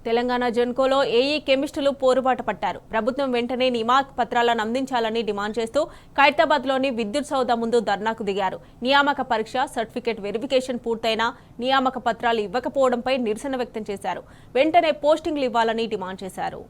Telangana జెన్కోలో AE కెమిస్టులు పోరుబాట పట్టారు. ప్రభుత్వం వెంటనే నియామక పత్రాలను అందించాలని డిమాండ్ చేస్తూ ఖైరతాబాద్లోని విద్యుత్ సౌధ ముందు ధర్నాకు దిగారు. నియామక పరీక్ష, సర్టిఫికేట్ వెరిఫికేషన్ పూర్తయినా నియామక పత్రాలు ఇవ్వకపోవడంపై నిరసన వ్యక్తం చేశారు. వెంటనే పోస్టింగ్లు ఇవ్వాలని డిమాండ్ చేశారు.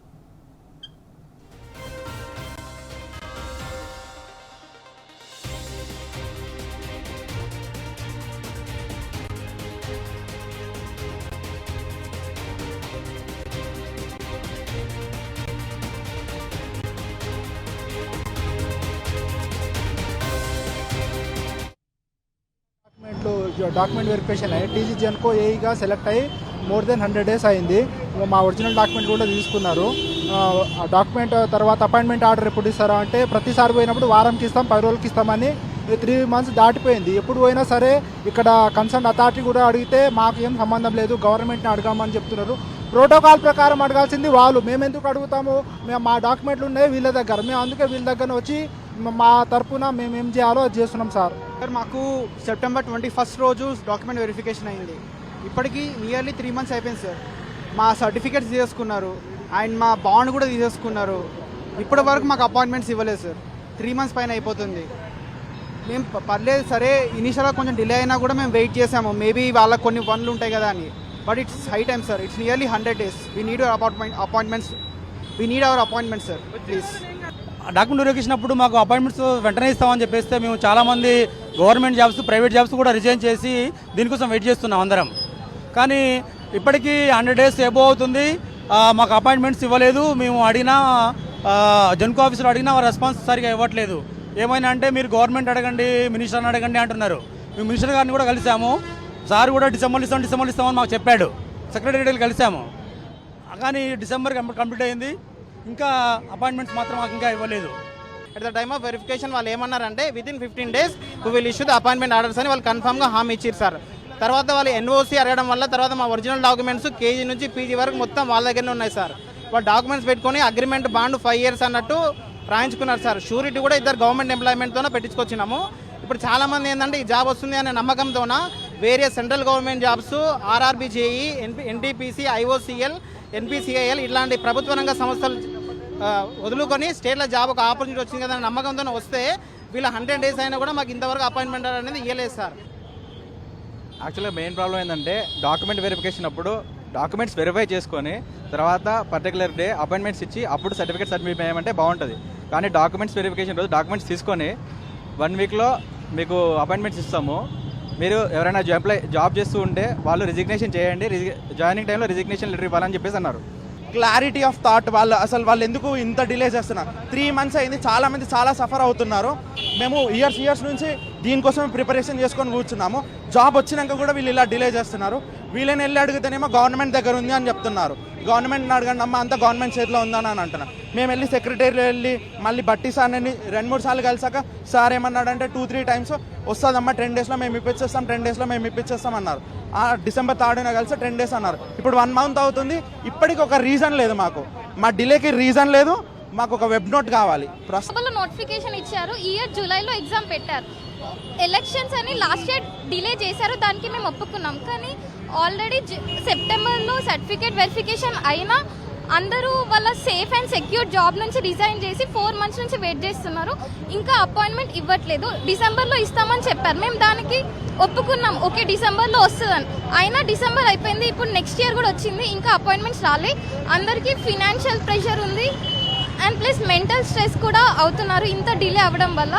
డాక్యుమెంట్ వెరిఫికేషన్ అయ్యి టీజీ జెన్కో ఏఈగా సెలెక్ట్ అయ్యి మోర్ దెన్ 100 days అయింది. మా ఒరిజినల్ డాక్యుమెంట్ కూడా తీసుకున్నారు. ఆ డాక్యుమెంట్ తర్వాత అపాయింట్మెంట్ ఆర్డర్ ఎప్పుడు ఇస్తారా అంటే ప్రతిసారి పోయినప్పుడు వారంకి ఇస్తాం, 10 రోజులకి ఇస్తామని 3 months దాటిపోయింది. ఎప్పుడు పోయినా సరే ఇక్కడ కన్సర్న్ అథారిటీ కూడా అడిగితే మాకు ఏం సంబంధం లేదు, గవర్నమెంట్ని అడగామని చెప్తున్నారు. ప్రోటోకాల్ ప్రకారం అడగాల్సింది వాళ్ళు. మేము ఎందుకు అడుగుతాము? మేము మా డాక్యుమెంట్లు ఉన్నాయి వీళ్ళ దగ్గర, మేము అందుకే వీళ్ళ దగ్గర వచ్చి మా తరఫున మేము ఏం చేయాలో అది చేస్తున్నాం సార్. మాకు September 21 రోజు డాక్యుమెంట్ వెరిఫికేషన్ అయింది. ఇప్పటికీ నియర్లీ 3 months అయిపోయింది సార్. మా సర్టిఫికేట్స్ తీసేసుకున్నారు అండ్ మా బాండ్ కూడా తీసేసుకున్నారు. ఇప్పటి వరకు మాకు అపాయింట్మెంట్స్ ఇవ్వలేదు సార్. 3 months పైన అయిపోతుంది. మేము పర్లేదు సరే, ఇనిషియల్గా కొంచెం డిలే అయినా కూడా మేము వెయిట్ చేసాము, మేబీ వాళ్ళకి కొన్ని పనులు ఉంటాయి కదా అని. But it's high time sir. It's nearly 100 days. We need hour appointments sir please. Document verification అప్పుడు మాకు అపాయింట్మెంట్స్ వెంటనే ఇస్తామని చెప్పేస్తే మేము చాలామంది గవర్నమెంట్ జాబ్స్, ప్రైవేట్ జాబ్స్ కూడా రిజైన్ చేసి దీనికోసం వెయిట్ చేస్తున్నాం అందరం. కానీ ఇప్పటికీ 100 days ఎబో అవుతుంది, మాకు అపాయింట్మెంట్స్ ఇవ్వలేదు. మేము అడిగినా జెన్కో ఆఫీసులో అడిగినా రెస్పాన్స్ సరిగా ఇవ్వట్లేదు. ఏమైనా అంటే మీరు గవర్నమెంట్ అడగండి, మినిస్టర్ని అడగండి అంటున్నారు. మేము మినిస్టర్ గారిని కూడా కలిసాము. సార్ కూడా డిసెంబర్లో ఇస్తామని మాకు చెప్పాడు. సెక్రటరీకి కలిసాము, కానీ డిసెంబర్ కంప్లీట్ అయింది, ఇంకా అపాయింట్మెంట్స్ మాత్రం మాకు ఇంకా ఇవ్వలేదు. At the time of verification వాళ్ళు ఏమన్నారంటే within 15 days we will issue the appointment orders అని వాళ్ళు కన్ఫర్మ్గా హామీ ఇచ్చారు సార్. తర్వాత వాళ్ళు ఎన్ఓసి అడగడం వల్ల తర్వాత మా ఒరిజినల్ డాక్యుమెంట్స్ కేజీ నుంచి పీజీ వరకు మొత్తం వాళ్ళ దగ్గరనే ఉన్నాయి సార్. వాళ్ళు డాక్యుమెంట్స్ పెట్టుకొని అగ్రిమెంట్ బాండ్ 5 years అన్నట్టు రాయించుకున్నారు సార్. షూరిటీ కూడా ఇద్దరు గవర్నమెంట్ ఎంప్లాయ్మెంట్తోనే పెట్టించుకొచ్చినాము. ఇప్పుడు చాలామంది ఏంటంటే ఈ జాబ్ వస్తుంది అనే నమ్మకంతోన వేరే central government jobs, RRB JEE, NTPC, IOCL, NPCIL ఇట్లాంటి ప్రభుత్వ రంగ సంస్థలు వదులుకొని స్టేట్లో జాబ్ ఒక ఆపర్చునిటీ వచ్చింది కదా నమ్మకంతో వస్తే వీళ్ళ 100 days అయినా కూడా మాకు ఇంతవరకు అపాయింట్మెంట్ అనేది ఇవ్వలేదు సార్. యాక్చువల్గా మెయిన్ ప్రాబ్లం ఏంటంటే డాక్యుమెంట్ వెరిఫికేషన్ అప్పుడు డాక్యుమెంట్స్ వెరిఫై చేసుకొని తర్వాత పర్టికులర్ డే అపాయింట్మెంట్స్ ఇచ్చి అప్పుడు సర్టిఫికేట్ సబ్మిట్ చేయమంటే బాగుంటుంది. కానీ డాక్యుమెంట్స్ వెరిఫికేషన్ రోజు డాక్యుమెంట్స్ తీసుకొని 1 weekలో మీకు అపాయింట్మెంట్స్ ఇస్తాము. మీరు ఎవరైనా జాబ్ చేస్తూ ఉంటే వాళ్ళు రిజిగ్నేషన్ చేయండి, జాయినింగ్ టైంలో రిజిగ్నేషన్ లెటర్ ఇవ్వాలని చెప్పేసి అన్నారు. క్లారిటీ ఆఫ్ థాట్ వాళ్ళు ఎందుకు ఇంత డిలే చేస్తున్నారు? 3 months అయింది, చాలామంది చాలా సఫర్ అవుతున్నారు. మేము ఇయర్స్ నుంచి దీనికోసం ప్రిపరేషన్ చేసుకొని కూర్చున్నాము. జాబ్ వచ్చినాక కూడా వీళ్ళు ఇలా డిలే చేస్తున్నారు. వీళ్ళని వెళ్ళి అడిగితేనేమో గవర్నమెంట్ దగ్గర ఉంది అని చెప్తున్నారు. గవర్నమెంట్ని అడగండి అమ్మ, అంతా గవర్నమెంట్ చేతిలో ఉందని అని అంటున్నారు. మేము వెళ్ళి సెక్రటరీ వెళ్ళి మళ్ళీ బట్టి సార్ని 2-3 సార్లు కలిసాక సార్ ఏమన్నాడంటే 2-3 times వస్తుందమ్మా 10 daysలో మేము ఇప్పించేస్తాం, 10 daysలో మేము ఇప్పించేస్తాం అన్నారు. December 3rd కలిసి 10 days అన్నారు. ఇప్పుడు 1 month అవుతుంది, ఇప్పటికి ఒక రీజన్ లేదు. మాకు మా డిలేకి రీజన్ లేదు. మాకు ఒక వెబ్ నోట్ కావాలి. ప్రస్తుతం నోటిఫికేషన్ ఇచ్చారు, ఈ ఇయర్ జూలైలో ఎగ్జామ్ పెట్టారు. ఎలక్షన్స్ అని లాస్ట్ ఇయర్ డిలే చేశారు, దానికి మేము ఒప్పుకున్నాం. కానీ ఆల్రెడీ సెప్టెంబర్లో సర్టిఫికేట్ వెరిఫికేషన్ అయినా అందరూ వాళ్ళ సేఫ్ అండ్ సెక్యూర్ జాబ్ నుంచి రిజైన్ చేసి 4 months నుంచి వెయిట్ చేస్తున్నారు. ఇంకా అపాయింట్మెంట్ ఇవ్వట్లేదు. డిసెంబర్లో ఇస్తామని చెప్పారు, మేము దానికి ఒప్పుకున్నాం. ఓకే డిసెంబర్లో వస్తుందని, అయినా డిసెంబర్ అయిపోయింది, ఇప్పుడు నెక్స్ట్ ఇయర్ కూడా వచ్చింది, ఇంకా అపాయింట్మెంట్స్ రాలే. అందరికీ ఫినాన్షియల్ ప్రెషర్ ఉంది అండ్ ప్లస్ మెంటల్ స్ట్రెస్ కూడా అవుతున్నారు ఇంత డిలే అవ్వడం వల్ల.